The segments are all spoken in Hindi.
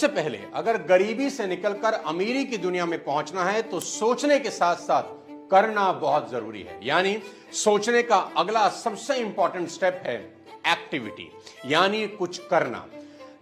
सबसे पहले अगर गरीबी से निकलकर अमीरी की दुनिया में पहुंचना है तो सोचने के साथ साथ करना बहुत जरूरी है। यानी सोचने का अगला सबसे इंपॉर्टेंट स्टेप है एक्टिविटी, यानी कुछ करना।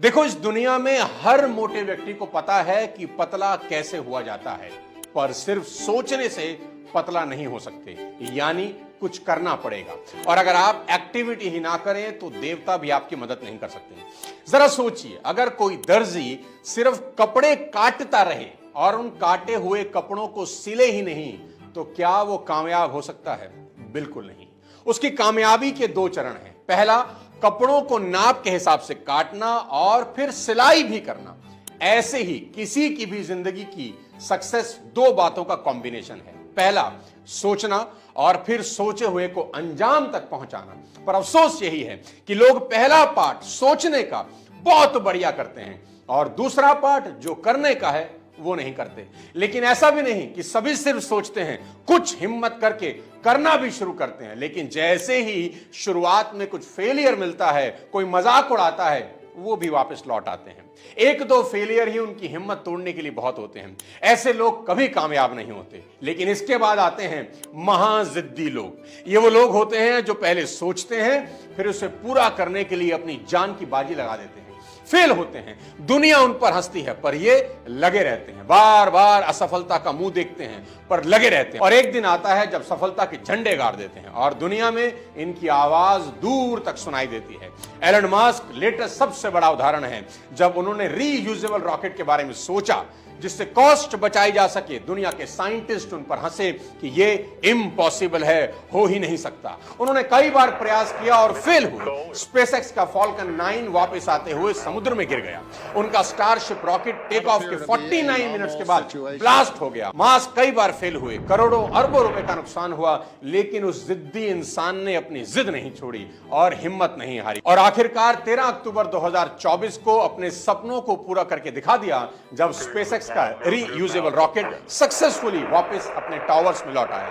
देखो, इस दुनिया में हर मोटे व्यक्ति को पता है कि पतला कैसे हुआ जाता है, पर सिर्फ सोचने से पतला नहीं हो सकते, यानी कुछ करना पड़ेगा। और अगर आप एक्टिविटी ही ना करें तो देवता भी आपकी मदद नहीं कर सकते। जरा सोचिए, अगर कोई दर्जी सिर्फ कपड़े काटता रहे और उन काटे हुए कपड़ों को सिले ही नहीं, तो क्या वो कामयाब हो सकता है? बिल्कुल नहीं। उसकी कामयाबी के दो चरण हैं। पहला, कपड़ों को नाप के हिसाब से काटना और फिर सिलाई भी करना। ऐसे ही किसी की भी जिंदगी की सक्सेस दो बातों का कॉम्बिनेशन है। पहला, सोचना और फिर सोचे हुए को अंजाम तक पहुंचाना। पर अफसोस यही है कि लोग पहला पार्ट सोचने का बहुत बढ़िया करते हैं और दूसरा पार्ट जो करने का है वो नहीं करते। लेकिन ऐसा भी नहीं कि सभी सिर्फ सोचते हैं, कुछ हिम्मत करके करना भी शुरू करते हैं, लेकिन जैसे ही शुरुआत में कुछ फेलियर मिलता है, कोई मजाक उड़ाता है, वो भी वापस लौट आते हैं। एक दो फेलियर ही उनकी हिम्मत तोड़ने के लिए बहुत होते हैं। ऐसे लोग कभी कामयाब नहीं होते। लेकिन इसके बाद आते हैं महाजिद्दी लोग। ये वो लोग होते हैं जो पहले सोचते हैं, फिर उसे पूरा करने के लिए अपनी जान की बाजी लगा देते हैं। फेल होते हैं, दुनिया उन पर हंसती है, पर ये लगे रहते हैं। बार बार असफलता का मुंह देखते हैं, पर लगे रहते हैं। और एक दिन आता है जब सफलता के झंडे गाड़ देते हैं और दुनिया में इनकी आवाज दूर तक सुनाई देती है। एलन मस्क लेटेस्ट सबसे बड़ा उदाहरण है। जब उन्होंने रीयूजेबल रॉकेट के बारे में सोचा जिससे कॉस्ट बचाई जा सके, दुनिया के साइंटिस्ट उन पर हंसे कि ये इम्पॉसिबल है, हो ही नहीं सकता। उन्होंने कई बार प्रयास किया और फेल हुए। स्पेसएक्स का फॉल्कन 9 वापस आते हुए समुद्र में गिर गया। उनका स्टारशिप रॉकेट टेक ऑफ के 49 मिनट्स के बाद ब्लास्ट हो गया। मस्क कई बार फेल हुए, करोड़ों अरबों रुपए का नुकसान हुआ, लेकिन उस जिद्दी इंसान ने अपनी जिद नहीं छोड़ी और हिम्मत नहीं हारी। और आखिरकार 13 अक्टूबर 2024 को अपने सपनों को पूरा करके दिखा दिया, जब स्पेसएक्स का रीयूजेबल रॉकेट सक्सेसफुली वापस अपने टावर्स में लौट आया।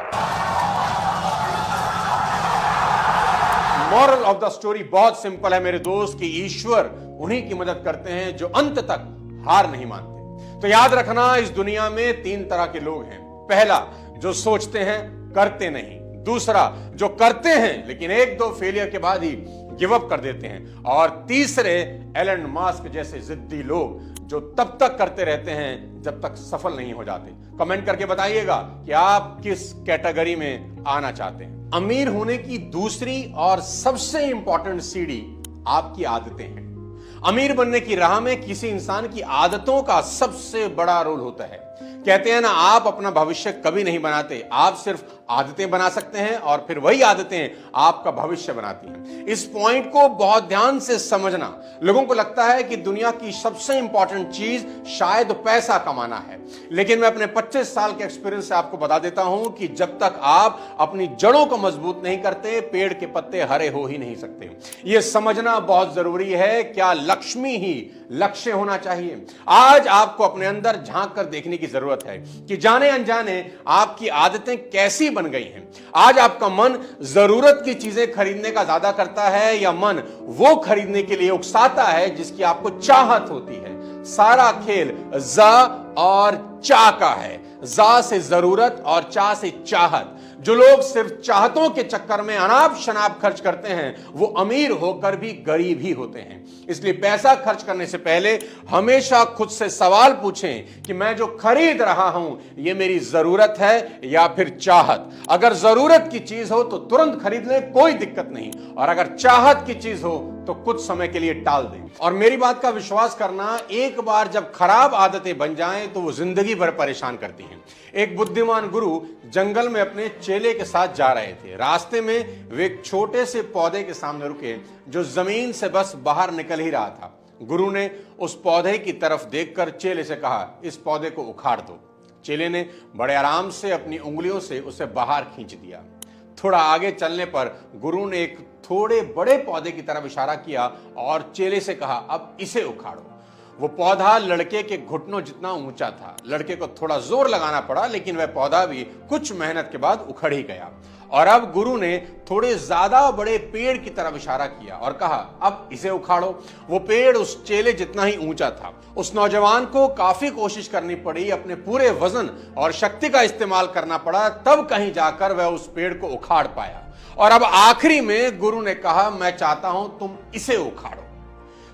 मॉरल ऑफ द स्टोरी बहुत सिंपल है मेरे दोस्त, कि ईश्वर उन्हीं की मदद करते हैं जो अंत तक हार नहीं मानते। तो याद रखना, इस दुनिया में 3 तरह के लोग हैं। पहला, जो सोचते हैं करते नहीं। दूसरा, जो करते हैं लेकिन एक दो फेलियर के बाद ही गिव अप कर देते हैं। और तीसरे, एलन मस्क जैसे जिद्दी लोग जो तब तक करते रहते हैं जब तक सफल नहीं हो जाते। कमेंट करके बताइएगा कि आप किस कैटेगरी में आना चाहते हैं। अमीर होने की दूसरी और सबसे इंपॉर्टेंट सीढ़ी आपकी आदतें हैं। अमीर बनने की राह में किसी इंसान की आदतों का सबसे बड़ा रोल होता है। कहते हैं ना, आप अपना भविष्य कभी नहीं बनाते, आप सिर्फ आदतें बना सकते हैं और फिर वही आदतें आपका भविष्य बनाती हैं। इस पॉइंट को बहुत ध्यान से समझना। लोगों को लगता है कि दुनिया की सबसे इंपॉर्टेंट चीज शायद पैसा कमाना है, लेकिन मैं अपने 25 साल के एक्सपीरियंस से आपको बता देता हूं कि जब तक आप अपनी जड़ों को मजबूत नहीं करते, पेड़ के पत्ते हरे हो ही नहीं सकते। यह समझना बहुत जरूरी है, क्या लक्ष्मी ही लक्ष्य होना चाहिए। आज आपको अपने अंदर झांक कर देखने की जरूरत है कि जाने अनजाने आपकी आदतें कैसी बन गई हैं। आज आपका मन जरूरत की चीजें खरीदने का ज्यादा करता है या मन वो खरीदने के लिए उकसाता है जिसकी आपको चाहत होती है। सारा खेल जा और चा का है। जा से जरूरत और चा से चाहत। जो लोग सिर्फ चाहतों के चक्कर में अनाप शनाप खर्च करते हैं, वो अमीर होकर भी गरीब ही होते हैं। इसलिए पैसा खर्च करने से पहले हमेशा खुद से सवाल पूछें कि मैं जो खरीद रहा हूं, ये मेरी जरूरत है या फिर चाहत। अगर जरूरत की चीज हो तो तुरंत खरीद ले, कोई दिक्कत नहीं। और अगर चाहत की चीज हो तो कुछ समय के लिए टाल दें। और मेरी बात का विश्वास करना, एक बार जब खराब आदतें बन जाएं तो वो जिंदगी भर परेशान करती हैं। एक बुद्धिमान गुरु जंगल में अपने चेले के साथ जा रहे थे। रास्ते में वे एक छोटे से पौधे के सामने रुके जो जमीन से बस बाहर निकल ही रहा था। गुरु ने उस पौधे की तरफ देखकर चेले से कहा, इस पौधे को उखाड़ दो। चेले ने बड़े आराम से अपनी उंगलियों से उसे बाहर खींच दिया। थोड़ा आगे चलने पर गुरु ने एक थोड़े बड़े पौधे की तरफ इशारा किया और चेले से कहा, अब इसे उखाड़ो। वो पौधा लड़के के घुटनों जितना ऊंचा था। लड़के को थोड़ा जोर लगाना पड़ा, लेकिन वह पौधा भी कुछ मेहनत के बाद उखड़ ही गया। और अब गुरु ने थोड़े ज्यादा बड़े पेड़ की तरफ इशारा किया और कहा, अब इसे उखाड़ो। वो पेड़ उस चेले जितना ही ऊंचा था। उस नौजवान को काफी कोशिश करनी पड़ी, अपने पूरे वजन और शक्ति का इस्तेमाल करना पड़ा, तब कहीं जाकर वह उस पेड़ को उखाड़ पाया। और अब आखिरी में गुरु ने कहा, मैं चाहता हूं तुम इसे उखाड़ो।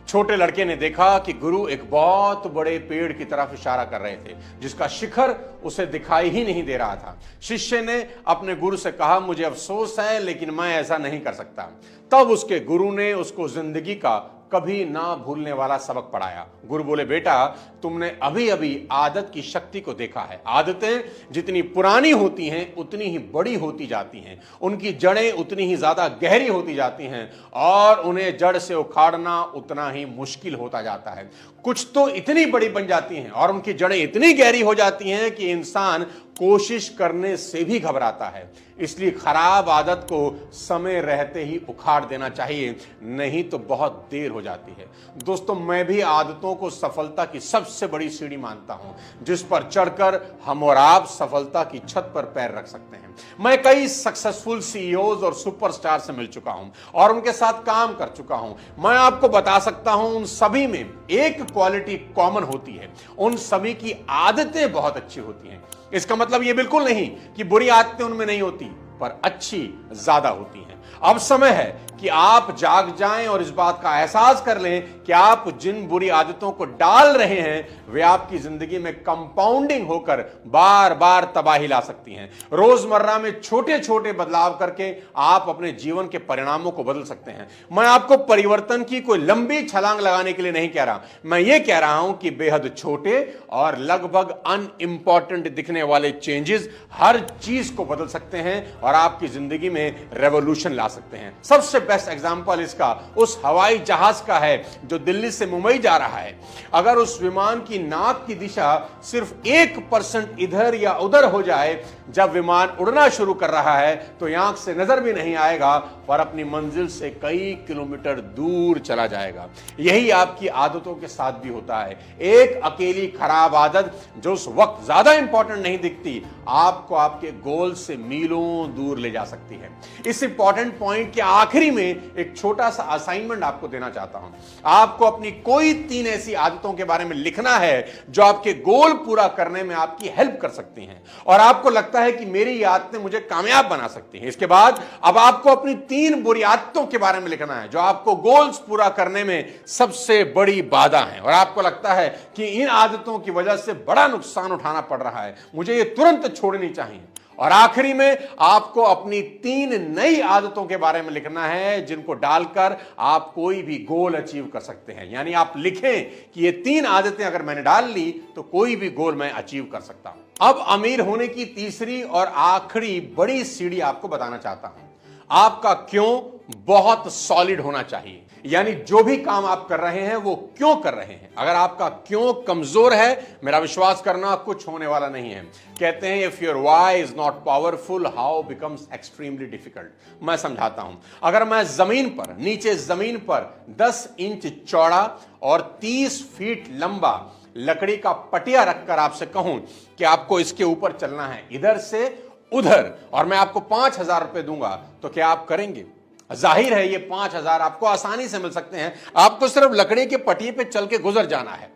छोटे लड़के ने देखा कि गुरु एक बहुत बड़े पेड़ की तरफ इशारा कर रहे थे, जिसका शिखर उसे दिखाई ही नहीं दे रहा था। शिष्य ने अपने गुरु से कहा, मुझे अफसोस है लेकिन मैं ऐसा नहीं कर सकता। तब उसके गुरु ने उसको जिंदगी का कभी ना भूलने वाला सबक पढ़ाया। गुरु बोले, बेटा तुमने अभी अभी आदत की शक्ति को देखा है। आदतें जितनी पुरानी होती हैं उतनी ही बड़ी होती जाती हैं, उनकी जड़ें उतनी ही ज्यादा गहरी होती जाती हैं और उन्हें जड़ से उखाड़ना उतना ही मुश्किल होता जाता है। कुछ तो इतनी बड़ी बन जाती हैं और उनकी जड़ें इतनी गहरी हो जाती हैं कि इंसान कोशिश करने से भी घबराता है। इसलिए खराब आदत को समय रहते ही उखाड़ देना चाहिए, नहीं तो बहुत देर हो जाती है। दोस्तों, मैं भी आदतों को सफलता की सबसे बड़ी सीढ़ी मानता हूं, जिस पर चढ़कर हम और आप सफलता की छत पर पैर रख सकते हैं। मैं कई सक्सेसफुल सीईओज और सुपरस्टार से मिल चुका हूं और उनके साथ काम कर चुका हूं। मैं आपको बता सकता हूं, उन सभी में एक क्वालिटी कॉमन होती है, उन सभी की आदतें बहुत अच्छी होती हैं। इसका मतलब यह बिल्कुल नहीं कि बुरी आदतें उनमें नहीं होती, पर अच्छी ज्यादा होती हैं। अब समय है कि आप जाग जाएं और इस बात का एहसास कर लें कि आप जिन बुरी आदतों को डाल रहे हैं वे आपकी जिंदगी में कंपाउंडिंग होकर बार बार तबाही ला सकती हैं। रोजमर्रा में छोटे छोटे बदलाव करके आप अपने जीवन के परिणामों को बदल सकते हैं। मैं आपको परिवर्तन की कोई लंबी छलांग लगाने के लिए नहीं कह रहा, मैं ये कह रहा हूं कि बेहद छोटे और लगभग अनइंपॉर्टेंट दिखने वाले चेंजेस हर चीज को बदल सकते हैं और आपकी जिंदगी में रेवोल्यूशन ला सकते हैं। सबसे बेस्ट एग्जांपल इसका उस हवाई जहाज का है जो दिल्ली से मुंबई जा रहा है। अगर उस विमान की नाक की दिशा सिर्फ 1% इधर या उधर हो जाए जब विमान उड़ना शुरू कर रहा है तो आंख से नजर भी नहीं आएगा, पर अपनी मंजिल से कई किलोमीटर दूर चला जाएगा। यही आपकी आदतों के साथ भी होता है। एक अकेली खराब आदत जो उस वक्त ज्यादा इंपॉर्टेंट नहीं दिखती, आपको आपके गोल से मीलों दूर ले जा सकती है। इस इंपॉर्टेंट पॉइंट के आखिरी में एक छोटा सा असाइनमेंट आपको देना चाहता हूं। आपको अपनी कोई 3 ऐसी आदतों के बारे में लिखना है जो आपके गोल पूरा करने में आपकी हेल्प कर सकती हैं और आपको लगता है कि मेरी ये आदतें मुझे कामयाब बना सकती हैं। इसके बाद अब आपको अपनी 3 बुरी आदतों के बारे में लिखना है जो आपको गोल्स पूरा करने में सबसे बड़ी बाधा है और आपको लगता है कि इन आदतों की वजह से बड़ा नुकसान उठाना पड़ रहा है, मुझे ये तुरंत छोड़नी चाहिए। और आखिरी में आपको अपनी 3 नई आदतों के बारे में लिखना है जिनको डालकर आप कोई भी गोल अचीव कर सकते हैं। यानी आप लिखें कि ये 3 आदतें अगर मैंने डाल ली तो कोई भी गोल मैं अचीव कर सकता हूं। अब अमीर होने की तीसरी और आखिरी बड़ी सीढ़ी आपको बताना चाहता हूं। आपका क्यों बहुत सॉलिड होना चाहिए, यानी जो भी काम आप कर रहे हैं वो क्यों कर रहे हैं। अगर आपका क्यों कमजोर है, मेरा विश्वास करना कुछ होने वाला नहीं है। कहते हैं if your why is not powerful how becomes extremely difficult. मैं समझाता हूं। अगर मैं जमीन पर नीचे जमीन पर 10 इंच चौड़ा और 30 फीट लंबा लकड़ी का पटिया रखकर आपसे कहूं कि आपको इसके ऊपर चलना है इधर से उधर और मैं आपको 5,000 रुपए दूंगा, तो क्या आप करेंगे? जाहिर है ये 5,000 आपको आसानी से मिल सकते हैं। आपको सिर्फ लकड़ी के पटिए पे चल के गुजर जाना है,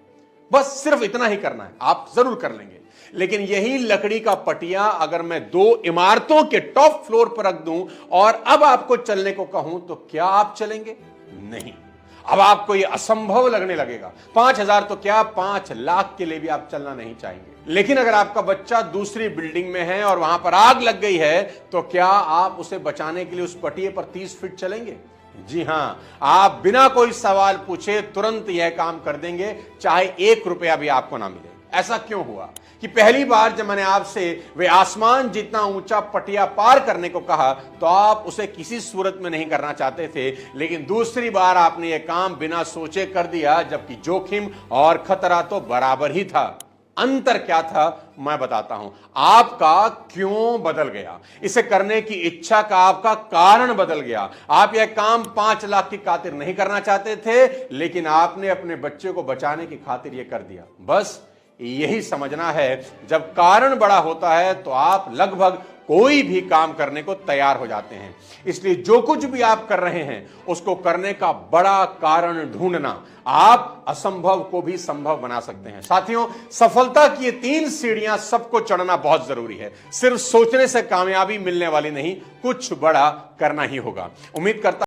बस सिर्फ इतना ही करना है, आप जरूर कर लेंगे। लेकिन यही लकड़ी का पटिया अगर मैं 2 इमारतों के टॉप फ्लोर पर रख दूं और अब आपको चलने को कहूं तो क्या आप चलेंगे? नहीं। अब आपको यह असंभव लगने लगेगा। 5,000 तो क्या 5 लाख के लिए भी आप चलना नहीं चाहेंगे। लेकिन अगर आपका बच्चा दूसरी बिल्डिंग में है और वहां पर आग लग गई है तो क्या आप उसे बचाने के लिए उस पटिए पर 30 फीट चलेंगे? जी हां, आप बिना कोई सवाल पूछे तुरंत यह काम कर देंगे, चाहे 1 रुपया भी आपको ना मिले। ऐसा क्यों हुआ कि पहली बार जब मैंने आपसे वे आसमान जितना ऊंचा पटिया पार करने को कहा तो आप उसे किसी सूरत में नहीं करना चाहते थे, लेकिन दूसरी बार आपने यह काम बिना सोचे कर दिया, जबकि जोखिम और खतरा तो बराबर ही था। अंतर क्या था मैं बताता हूं। आपका क्यों बदल गया, इसे करने की इच्छा का आपका कारण बदल गया। आप यह काम 5 लाख की खातिर नहीं करना चाहते थे, लेकिन आपने अपने बच्चे को बचाने की खातिर यह कर दिया। बस यही समझना है, जब कारण बड़ा होता है तो आप लगभग कोई भी काम करने को तैयार हो जाते हैं। इसलिए जो कुछ भी आप कर रहे हैं उसको करने का बड़ा कारण ढूंढना, आप असंभव को भी संभव बना सकते हैं। साथियों, सफलता की ये 3 सीढ़ियां सबको चढ़ना बहुत जरूरी है। सिर्फ सोचने से कामयाबी मिलने वाली नहीं, कुछ बड़ा करना ही होगा। उम्मीद करता